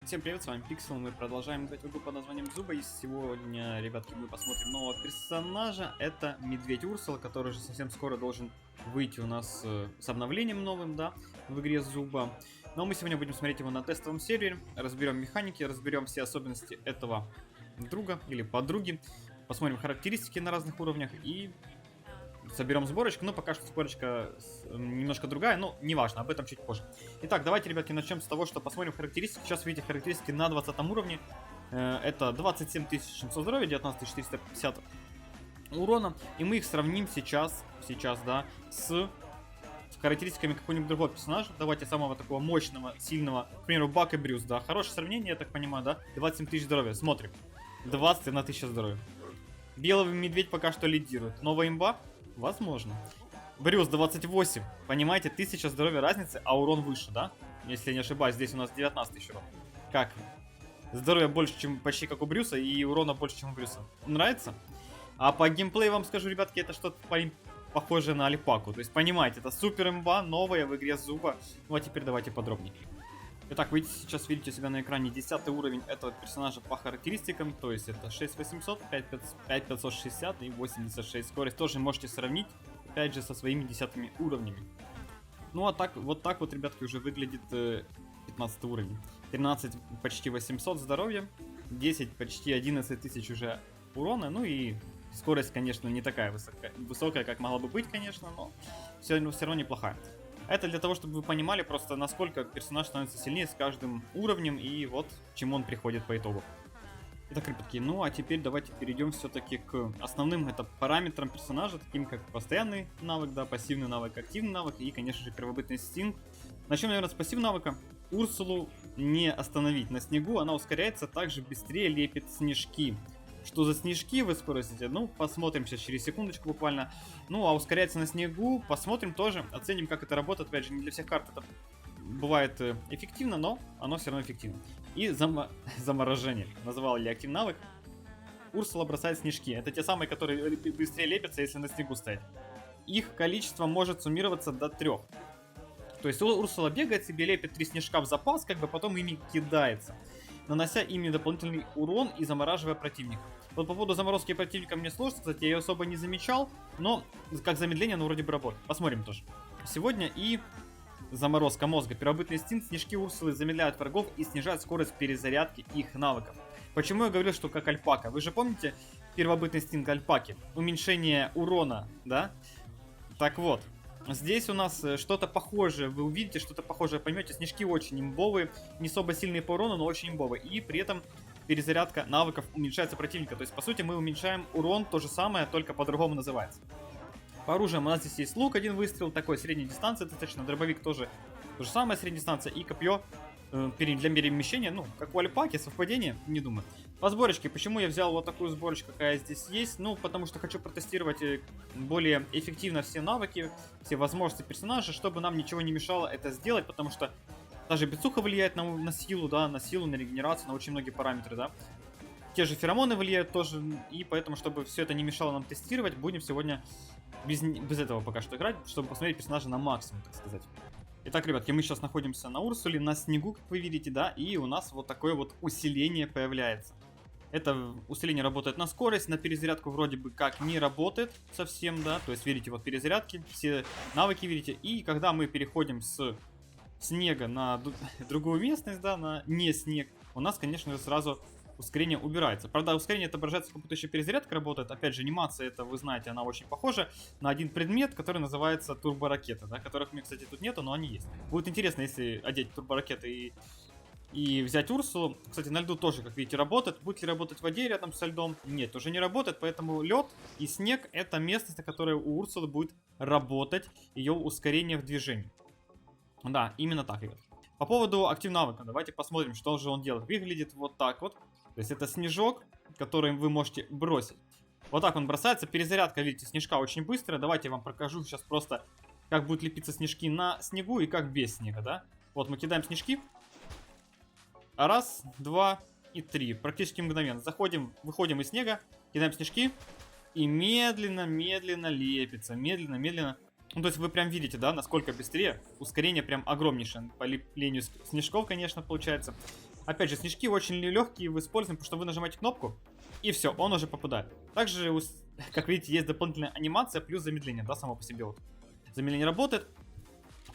Всем привет, с вами Пиксел, мы продолжаем играть в игру под названием Зуба, и сегодня, ребятки, мы посмотрим нового персонажа, это Медведь Урсула, который же совсем скоро должен выйти у нас с обновлением новым, да, в игре Зуба. Но мы сегодня будем смотреть его на тестовом сервере, разберем механики, разберем все особенности этого друга или подруги, посмотрим характеристики на разных уровнях и соберем сборочку. Но пока что сборочка немножко другая, но неважно, об этом чуть позже. Итак, давайте, ребятки, начнем с того, что посмотрим характеристики. Сейчас видите характеристики на 20 уровне. Это 27 700 здоровья, 19 450 урона. И мы их сравним сейчас, да, с характеристиками какого-нибудь другого персонажа. Давайте самого такого мощного, сильного, к примеру, Бак и Брюс, да. Хорошее сравнение, я так понимаю, да. 27 тысяч здоровья, смотрим. 21 тысяча здоровья. Белый медведь пока что лидирует. Новая имба? Возможно. Брюс 28. Понимаете, 1000 здоровья разницы, а урон выше, да? Если я не ошибаюсь, здесь у нас 19 тысяч урон. Как? Здоровья больше, чем почти как у Брюса, и урона больше, чем у Брюса. Нравится? А по геймплею вам скажу, ребятки, это что-то похожее на Альпаку. То есть, понимаете, это супер имба, новая в игре Зуба. Ну а теперь давайте подробнее. Итак, вы сейчас видите у себя на экране 10 уровень этого персонажа по характеристикам, то есть это 6800, 5560 и 86 скорость. Тоже можете сравнить, опять же, со своими 10 уровнями. Ну а так, вот так вот, ребятки, уже выглядит 15 уровень. 13 почти 800 здоровья, 10 почти 11 тысяч уже урона, ну и скорость, конечно, не такая высокая, как могла бы быть, конечно, но все равно неплохая. Это для того, чтобы вы понимали просто, насколько персонаж становится сильнее с каждым уровнем и вот к чему он приходит по итогу. Итак, ребятки, ну а теперь давайте перейдем все-таки к основным это параметрам персонажа, таким как постоянный навык, да, пассивный навык, активный навык и, конечно же, первобытный инстинкт. Начнем, наверное, с пассивного навыка. Урсулу не остановить на снегу, она ускоряется, также быстрее лепит снежки. Что за снежки вы спросите? Ну, посмотрим сейчас через секундочку буквально. Ну, а ускоряется на снегу, посмотрим тоже, оценим, как это работает. Опять же, не для всех карт это бывает эффективно, но оно все равно эффективно. И заморожение, называл я активный навык. Урсула бросает снежки. Это те самые, которые быстрее лепятся, если на снегу стоять. Их количество может суммироваться до 3. То есть Урсула бегает себе, лепит 3 снежка в запас, как бы потом ими кидается, нанося ими дополнительный урон и замораживая противника. Вот по поводу заморозки противника мне сложно, кстати, я ее особо не замечал, но как замедление оно вроде бы работает. Посмотрим тоже. Сегодня и заморозка мозга. Первобытный инстинкт, снежки Урсулы замедляют врагов и снижают скорость перезарядки их навыков. Почему я говорил, что как Альпака? Вы же помните первобытный инстинкт Альпаки? Уменьшение урона, да? Так вот. Здесь у нас что-то похожее, вы увидите что-то похожее, поймете, снежки очень имбовые, не особо сильные по урону, но очень имбовые. И при этом перезарядка навыков уменьшается противника, то есть по сути мы уменьшаем урон, то же самое, только по-другому называется. По оружиям у нас здесь есть лук, один выстрел, такой средней дистанции достаточно, дробовик тоже то же самое, средняя дистанция, и копье для перемещения, ну, как у Альпаки, совпадение, не думаю. По сборочке, почему я взял вот такую сборочку, какая здесь есть? Ну, потому что хочу протестировать более эффективно все навыки, все возможности персонажа, чтобы нам ничего не мешало это сделать, потому что даже бицуха влияет на силу, да, на силу, на регенерацию, на очень многие параметры, да. Те же феромоны влияют тоже, и поэтому, чтобы все это не мешало нам тестировать, будем сегодня без этого пока что играть, чтобы посмотреть персонажа на максимум, так сказать. Итак, ребятки, мы сейчас находимся на Урсуле, на снегу, как вы видите, да, и у нас вот такое вот усиление появляется. Это усиление работает на скорость, на перезарядку вроде бы как не работает совсем, да, то есть видите, вот перезарядки, все навыки видите, и когда мы переходим с снега на другую местность, да, на не снег, у нас, конечно же, сразу ускорение убирается. Правда, ускорение отображается, как будто еще перезарядка работает. Опять же, анимация, это, вы знаете, она очень похожа на один предмет, который называется турборакета, да, которых у меня, кстати, тут нету, но они есть. Будет интересно, если одеть турборакеты и взять Урсулу. Кстати, на льду тоже, как видите, работает. Будет ли работать в воде рядом со льдом? Нет, уже не работает, поэтому лед и снег — это местность, на которой у Урсулы будет работать ее ускорение в движении. Да, именно так, ребят. По поводу активного навыка, давайте посмотрим, что же он делает. Выглядит вот так вот. То есть это снежок, который вы можете бросить. Вот так он бросается. Перезарядка, видите, снежка очень быстрая. Давайте я вам покажу сейчас просто, как будут лепиться снежки на снегу и как без снега, да. Вот мы кидаем снежки. Раз, два и три. Практически мгновенно. Заходим, выходим из снега, кидаем снежки. И медленно лепится. Медленно. Ну, то есть вы прям видите, да, насколько быстрее. Ускорение прям огромнейшее по леплению снежков, конечно, получается. Опять же, снежки очень легкие в использовании, потому что вы нажимаете кнопку, и все, он уже попадает. Также, как видите, есть дополнительная анимация плюс замедление, да, само по себе вот. Замедление работает.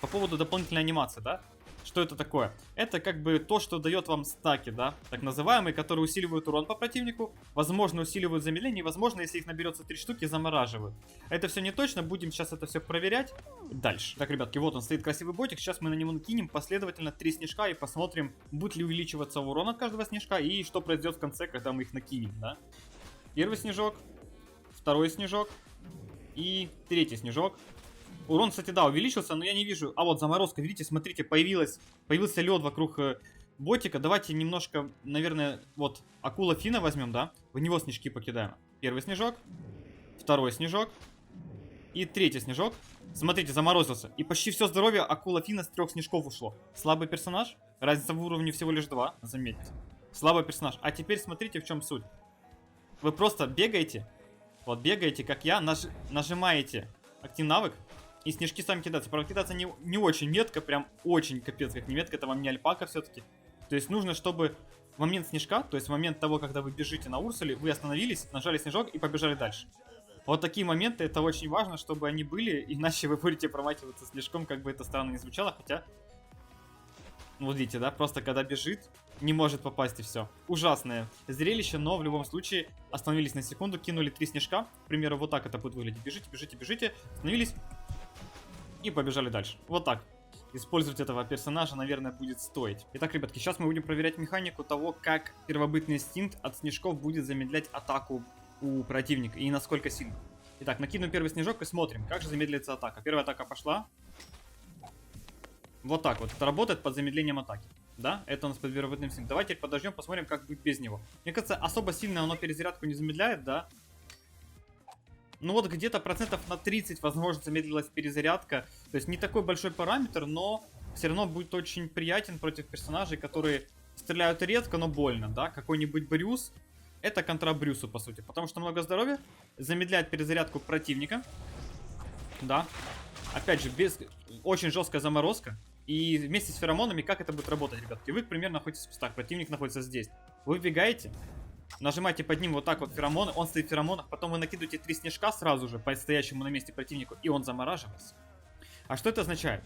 По поводу дополнительной анимации, да, что это такое? Это как бы то, что дает вам стаки, да, так называемые, которые усиливают урон по противнику, возможно, усиливают замедление, и, возможно, если их наберется 3 штуки, замораживают. Это все не точно, будем сейчас это все проверять дальше. Так, ребятки, вот он стоит, красивый ботик, сейчас мы на него накинем последовательно 3 снежка и посмотрим, будет ли увеличиваться урон от каждого снежка и что произойдет в конце, когда мы их накинем, да. Первый снежок, второй снежок и третий снежок. Урон, кстати, да, увеличился, но я не вижу. А вот заморозка, видите, смотрите, появился лед вокруг ботика. Давайте немножко, наверное, вот акула Фина возьмем, да? В него снежки покидаем. Первый снежок, второй снежок и третий снежок. Смотрите, заморозился. И почти все здоровье акула Фина с 3 снежков ушло. Слабый персонаж. Разница в уровне всего лишь 2, заметьте. Слабый персонаж. А теперь смотрите, в чем суть. Вы просто бегаете. Вот бегаете, как я, нажимаете актив навык. И снежки сами кидаются. Правда, кидаться не очень метко, прям очень капец как не метко. Это вам не альпака все-таки. То есть нужно, чтобы в момент снежка, то есть в момент того, когда вы бежите на Урсуле, вы остановились, нажали снежок и побежали дальше. Вот такие моменты, это очень важно, чтобы они были, иначе вы будете промахиваться снежком, как бы это странно не звучало, хотя... Вот видите, да, просто когда бежит, не может попасть и все. Ужасное зрелище, но в любом случае остановились на секунду, кинули 3 снежка. К примеру, вот так это будет выглядеть. Бежите, бежите, бежите, остановились. И побежали дальше. Вот так. Использовать этого персонажа, наверное, будет стоить. Итак, ребятки, сейчас мы будем проверять механику того, как первобытный инстинкт от снежков будет замедлять атаку у противника и насколько сильно. Итак, накину первый снежок и смотрим, как же замедлится атака. Первая атака пошла. Вот так вот. Это работает под замедлением атаки. Да? Это у нас под первобытным инстинктом. Давайте подождем, посмотрим, как будет без него. Мне кажется, особо сильно оно перезарядку не замедляет, да? Ну вот где-то процентов на 30, возможно, замедлилась перезарядка. То есть не такой большой параметр, но все равно будет очень приятен против персонажей, которые стреляют редко, но больно, да. Какой-нибудь Брюс, это контра Брюсу, по сути. Потому что много здоровья, замедляет перезарядку противника. Да. Опять же, очень жесткая заморозка. И вместе с феромонами, как это будет работать, ребятки? Вы, к примеру, находитесь в кустах, противник находится здесь. Вы вбегаете. Нажимаете под ним вот так вот феромоны, он стоит в феромонах, потом вы накидываете 3 снежка сразу же по стоящему на месте противнику, и он замораживается. А что это означает?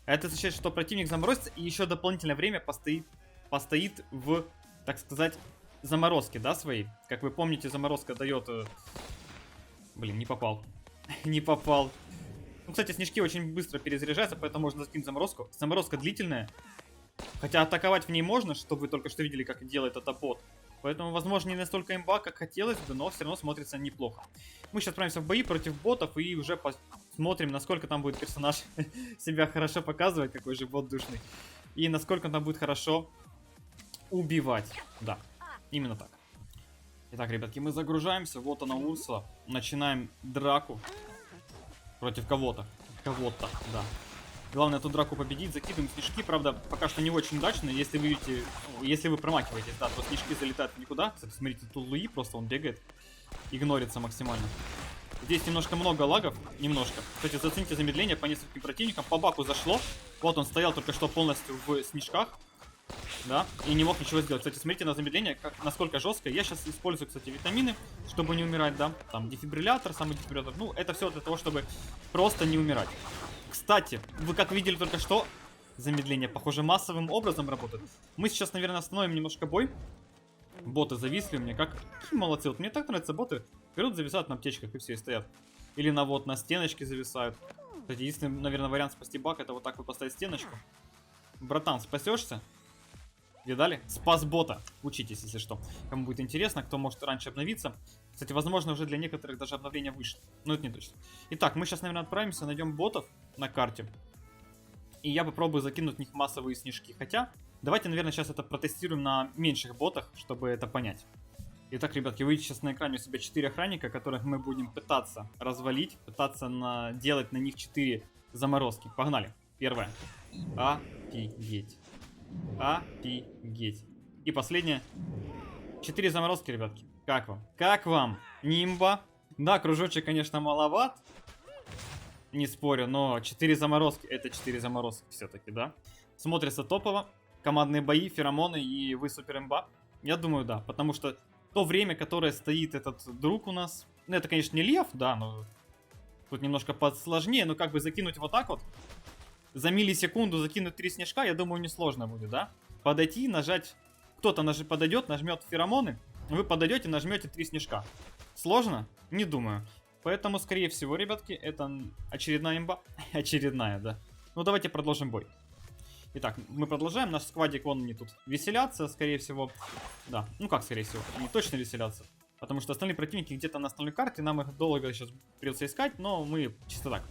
Это означает, что противник заморозится и еще дополнительное время постоит в, так сказать, заморозке, да, своей. Как вы помните, заморозка дает... Блин, не попал. Не попал. Ну, кстати, снежки очень быстро перезаряжаются, поэтому можно закинуть заморозку. Заморозка длительная. Хотя атаковать в ней можно, чтобы вы только что видели, как делает это бот. Поэтому, возможно, не настолько имба, как хотелось бы, но все равно смотрится неплохо. Мы сейчас отправимся в бои против ботов и уже посмотрим, насколько там будет персонаж себя хорошо показывать, какой же бот душный. И насколько он там будет хорошо убивать. Да, именно так. Итак, ребятки, мы загружаемся. Вот она, Урсула. Начинаем драку против кого-то. Кого-то, да. Главное эту драку победить, закидываем снежки, правда, пока что не очень удачно, если вы видите, если вы промахиваетесь, да, то снежки залетают в никуда. Кстати, смотрите, тут Луи, просто он бегает, игнорится максимально. Здесь немножко много лагов, немножко. Кстати, зацените замедление по нескольким противникам, по баку зашло, вот он стоял только что полностью в снежках, да, и не мог ничего сделать. Кстати, смотрите на замедление, насколько жесткое. Я сейчас использую, кстати, витамины, чтобы не умирать, да, там дефибриллятор, самый дефибриллятор, ну, это все для того, чтобы просто не умирать. Кстати, вы как видели только что, замедление, похоже, массовым образом работает. Мы сейчас, наверное, остановим немножко бой. Боты зависли у меня, какие молодцы. Вот мне так нравятся боты. Берут, зависают на аптечках и все, и стоят. Или на стеночке зависают. Кстати, единственный, наверное, вариант спасти баг, это вот так вот поставить стеночку. Братан, спасешься? Видали? Спас бота. Учитесь, если что. Кому будет интересно, кто может раньше обновиться. Кстати, возможно, уже для некоторых даже обновления вышло. Но это не точно. Итак, мы сейчас, наверное, отправимся, найдем ботов на карте. И я попробую закинуть в них массовые снежки. Хотя, давайте, наверное, сейчас это протестируем на меньших ботах, чтобы это понять. Итак, ребятки, вы видите сейчас на экране у себя 4 охранника, которых мы будем пытаться развалить. Пытаться делать на них 4 заморозки. Погнали. Первое. Офигеть. Офигеть. И последнее. 4 заморозки, ребятки. Как вам? Как вам? Нимба? Да, кружочек, конечно, маловат. Не спорю, но 4 заморозки. Это 4 заморозки все-таки, да? Смотрится топово. командные бои, феромоны и вы супер имба? Я думаю, да, потому что то время, которое стоит этот друг у нас, ну это, конечно, не лев, да, но тут немножко подсложнее, но как бы закинуть вот так вот, за миллисекунду закинуть 3 снежка, я думаю, несложно будет, да? Подойти, нажать, кто-то подойдет, нажмет феромоны, вы подойдете, нажмете 3 снежка. Сложно? Не думаю. Поэтому, скорее всего, ребятки, это очередная имба. Очередная, да. Ну, давайте продолжим бой. Итак, мы продолжаем. Наш сквадик, вон они тут веселятся, скорее всего. Да, ну как скорее всего, они точно веселятся. Потому что остальные противники где-то на остальной карте, нам их долго сейчас придется искать, но мы чисто так.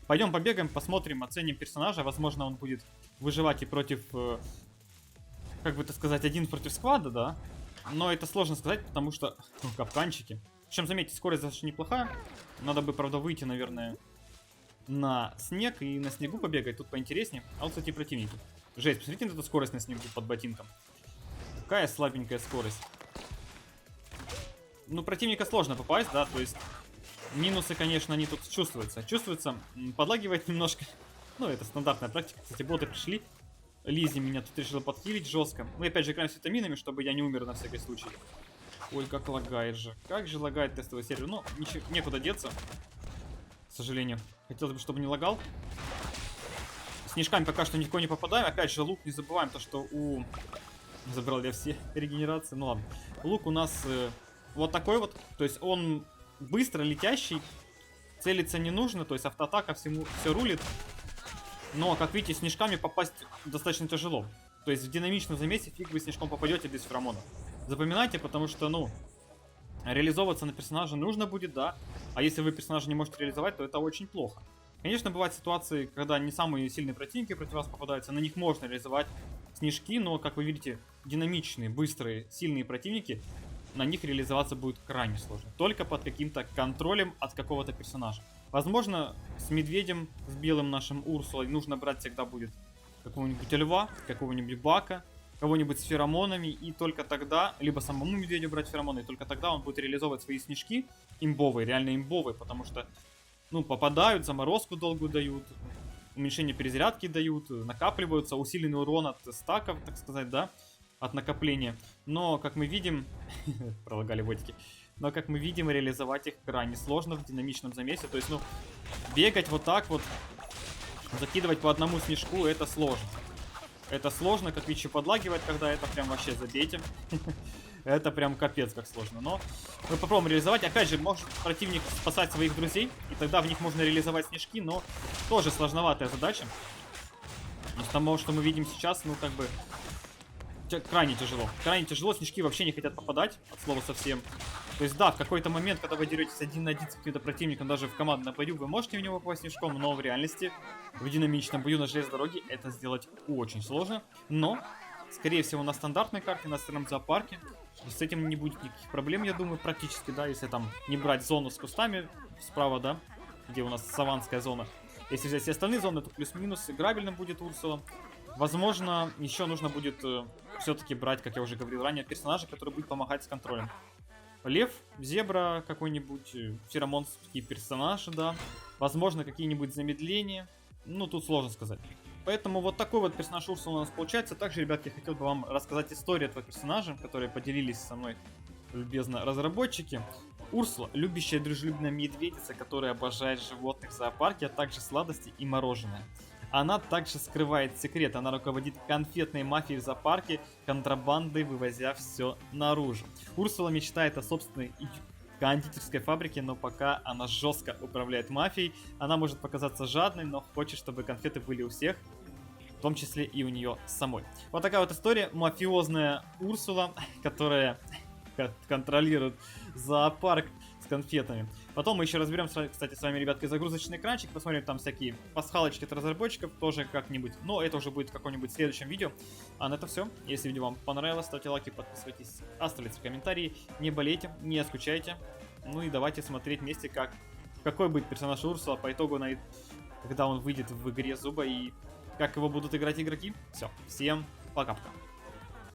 Пойдем побегаем, посмотрим, оценим персонажа. Возможно, он будет выживать и против, как бы это сказать, один против сквада, да. Но это сложно сказать, потому что капканчики. Причем, заметьте, скорость достаточно неплохая. Надо бы, правда, выйти, наверное, на снег и на снегу побегать. Тут поинтереснее. А вот, кстати, противники. Жесть, посмотрите на эту скорость на снегу под ботинком. Какая слабенькая скорость. Ну, противника сложно попасть, да, то есть минусы, конечно, они тут чувствуются. Чувствуется, подлагивает немножко. Ну, это стандартная практика. Кстати, боты пришли. Лизи меня тут решила подхилить жестко. Мы опять же играем с витаминами, чтобы я не умер на всякий случай. Ой, как лагает же. Как же лагает тестовый сервер. Ну, ничего, некуда деться. К сожалению. Хотелось бы, чтобы не лагал. Снежками пока что никого не попадаем. Опять же, лук не забываем, то что у... Забрал я все регенерации. Ну ладно. Лук у нас вот такой вот. То есть он быстро летящий. Целиться не нужно. То есть автоатака всему все рулит. Но, как видите, снежками попасть достаточно тяжело. То есть в динамичном замесе фиг вы снежком попадете без феромона. Запоминайте, потому что, ну, реализовываться на персонаже нужно будет, да. А если вы персонажа не можете реализовать, то это очень плохо. Конечно, бывают ситуации, когда не самые сильные противники против вас попадаются. На них можно реализовать снежки, но, как вы видите, динамичные, быстрые, сильные противники, на них реализоваться будет крайне сложно. Только под каким-то контролем от какого-то персонажа. Возможно, с медведем, с белым нашим Урсулой нужно брать всегда будет какого-нибудь льва, какого-нибудь бака, кого-нибудь с феромонами, и только тогда, либо самому медведю брать феромоны, и только тогда он будет реализовывать свои снежки имбовые, реально имбовые, потому что, ну, попадают, заморозку долгую дают, уменьшение перезарядки дают, накапливаются, усиленный урон от стаков, так сказать, да, от накопления. Но, как мы видим, пролагали ботики, но, как мы видим, реализовать их крайне сложно в динамичном замесе. То есть, ну, бегать вот так вот, закидывать по одному снежку, это сложно. Это сложно, как видите, подлагивает, когда это прям вообще забейте. Это прям капец как сложно. Но мы попробуем реализовать. Опять же, может противник спасать своих друзей, и тогда в них можно реализовать снежки, но тоже сложноватая задача. Из того, что мы видим сейчас, ну, как бы... Крайне тяжело. Крайне тяжело, снежки вообще не хотят попадать, от слова совсем. То есть, да, в какой-то момент, когда вы деретесь один на один с каким-то противником, даже в командном бою, вы можете в него попасть снежком, но в реальности, в динамичном бою на железной дороге это сделать очень сложно. Но, скорее всего, на стандартной карте, на старом зоопарке, с этим не будет никаких проблем, я думаю, практически, да, если там не брать зону с кустами справа, да, где у нас саванская зона. Если взять все остальные зоны, то плюс-минус играбельно будет Урсула. Возможно, еще нужно будет все-таки брать, как я уже говорил ранее, персонажа, который будет помогать с контролем. Лев, зебра какой-нибудь, феромонский персонаж, да. Возможно, какие-нибудь замедления. Ну, тут сложно сказать. Поэтому вот такой вот персонаж Урсула у нас получается. Также, ребятки, я хотел бы вам рассказать историю этого персонажа, которые поделились со мной любезно разработчики. Урсула, любящая дружелюбная медведица, которая обожает животных в зоопарке, а также сладости и мороженое. Она также скрывает секрет, она руководит конфетной мафией в зоопарке, контрабандой вывозя все наружу. Урсула мечтает о собственной кондитерской фабрике, но пока она жестко управляет мафией, она может показаться жадной, но хочет, чтобы конфеты были у всех, в том числе и у нее самой. Вот такая вот история, мафиозная Урсула, которая контролирует зоопарк с конфетами. Потом мы еще разберем, кстати, с вами, ребятки, загрузочный экранчик, посмотрим там всякие пасхалочки от разработчиков, тоже как-нибудь, но это уже будет в каком-нибудь следующем видео. А на это все. Если видео вам понравилось, ставьте лайки, подписывайтесь, оставляйте комментарии, не болейте, не скучайте. Ну и давайте смотреть вместе, какой будет персонаж Урсула по итогу, когда он выйдет в игре Зуба и как его будут играть игроки. Все, всем пока-пока.